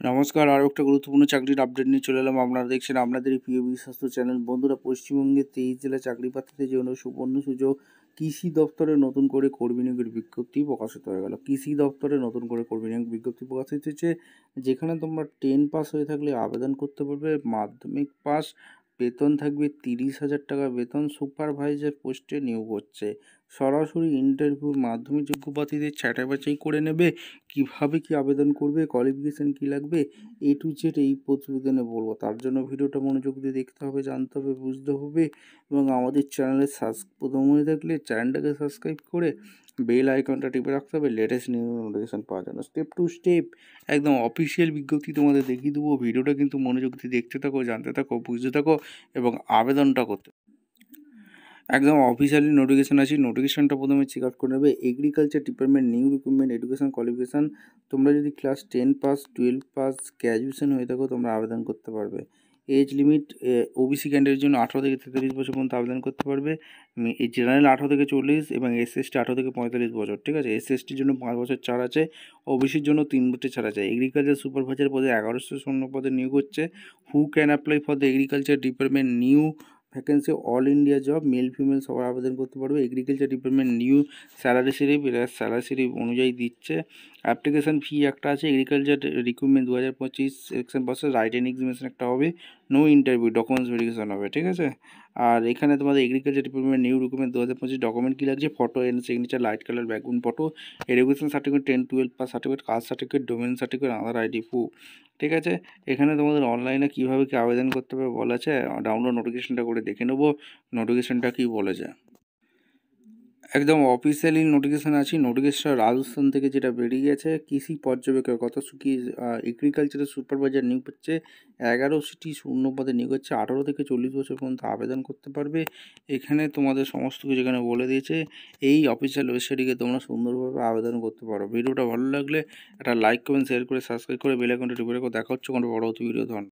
নমস্কার, আরও একটা গুরুত্বপূর্ণ চাকরির আপডেট নিয়ে চলে এলাম। আপনারা দেখছেন আপনাদের এই প্রিয় বিশ্বস্ত চ্যানেল। বন্ধুরা, পশ্চিমবঙ্গের 23 জেলা চাকরি প্রার্থীদের জন্য সুবর্ণ সুযোগ। কৃষি দপ্তরে নতুন করে কর্মী নিয়োগের বিজ্ঞপ্তি প্রকাশিত হয়ে গেল। কৃষি দপ্তরে নতুন করে কর্মী নিয়োগ বিজ্ঞপ্তি প্রকাশিত হয়েছে, যেখানে তোমরা 10 পাস হয়ে থাকলে আবেদন করতে পারবে। মাধ্যমিক পাস, বেতন থাকবে 30,000 টাকা বেতন। সুপারভাইজার পোস্টে নিয়োগ হচ্ছে। সরাসরি ইন্টারভিউর মাধ্যমে যোগ্য প্রার্থীদের ছাঁটাই বাছাই করে নেবে। কিভাবে কি আবেদন করবে, কোয়ালিফিকেশান কী লাগবে, A to Z এই প্রতিবেদনে বলবো। তার জন্য ভিডিওটা মনোযোগ দিয়ে দেখতে হবে, জানতে হবে, বুঝতে হবে। এবং আমাদের চ্যানেলে প্রথম হয়ে থাকলে চ্যানেলটাকে সাবস্ক্রাইব করে বেল আইকনটা টিপে রাখতে হবে লেটেস্ট নিউজ নোটিফিকেশান পাওয়ার জন্য। স্টেপ টু স্টেপ একদম অফিসিয়াল বিজ্ঞপ্তি তোমাদের দেখিয়ে দেবো। ভিডিওটা কিন্তু মনোযোগ দিয়ে দেখতে থাকো, জানতে থাকো, বুঝতে থাকো এবং আবেদনটা করতে একদম অফিসিয়ালি নোটিফিকেশান আছে। নোটিফিকেশানটা প্রথমে চেক আউট করে নেবে। Agriculture department, new recruitment, education qualification. তোমরা যদি ক্লাস 10 পাস, 12 পাস, গ্র্যাজুয়েশন হয়ে থাকো তোমরা আবেদন করতে পারবে। এজ লিমিট ওবিসি ক্যান্ডিডেটের জন্য 18 থেকে 43 বছর পর্যন্ত আবেদন করতে পারবে। জেনারেল 18 থেকে 40 এবং SST 18 থেকে 45 বছর, ঠিক আছে। SSTর জন্য 5 বছর ছাড় আছে, ওবিসির জন্য 3 বছর ছাড় আছে। এগ্রিকালচার সুপারভাইজার পদে 1100 শূন্য পদে নিয়োগ হচ্ছে। Who can apply for the agriculture department new vacancy, all India job, male female সবাই আবেদন করতে পারবে। Agriculture department new salary slip, এরা স্যালারি স্লিপ অনুযায়ী দিচ্ছে। অ্যাপ্লিকেশান ফি একটা আছে। Agriculture recruitment 2025 selection process, written examination একটা হবে, নো ইন্টারভিউ, ডকুমেন্টস ভেরিফিকেশন হবে, ঠিক আছে। আর এখানে তোমাদের agriculture department new recruitment 2025 document কী লাগছে, photo and signature, light colour background photo, education certificate 10-12 pass certificate, caste certificate, domicile certificate, Aadhaar ID proof, ঠিক আছে। এখানে তোমাদের অনলাইনে কীভাবে কী আবেদন করতে হবে বলা আছে। ডাউনলোড নোটিফিকেশনটা করে দেখে নেবো নোটিফিকেশনটা কী বলেছে। একদম অফিসিয়ালি নোটিফিকেশান আছে। নোটিফিকেশন রাজস্থান থেকে যেটা বেরিয়ে গেছে, কৃষি পর্যবেক্ষক কত কি এগ্রিকালচারের সুপারভাইজার নিয়োগ হচ্ছে। 11টি শূন্য পদে নিয়োগ হচ্ছে। 18 থেকে 40 বছর পর্যন্ত আবেদন করতে পারবে। এখানে তোমাদের সমস্ত কিছু এখানে বলে দিয়েছে। এই অফিসিয়াল ওয়েবসাইটে তোমরা সুন্দরভাবে আবেদন করতে পারো। ভিডিওটা ভালো লাগলে একটা লাইক, কমেন্ট, শেয়ার করে সাবস্ক্রাইব করে বেল আইকনটা টিপে রাখো। দেখা হচ্ছে কোনো পরবর্তী ভিডিও। ধন্যবাদ।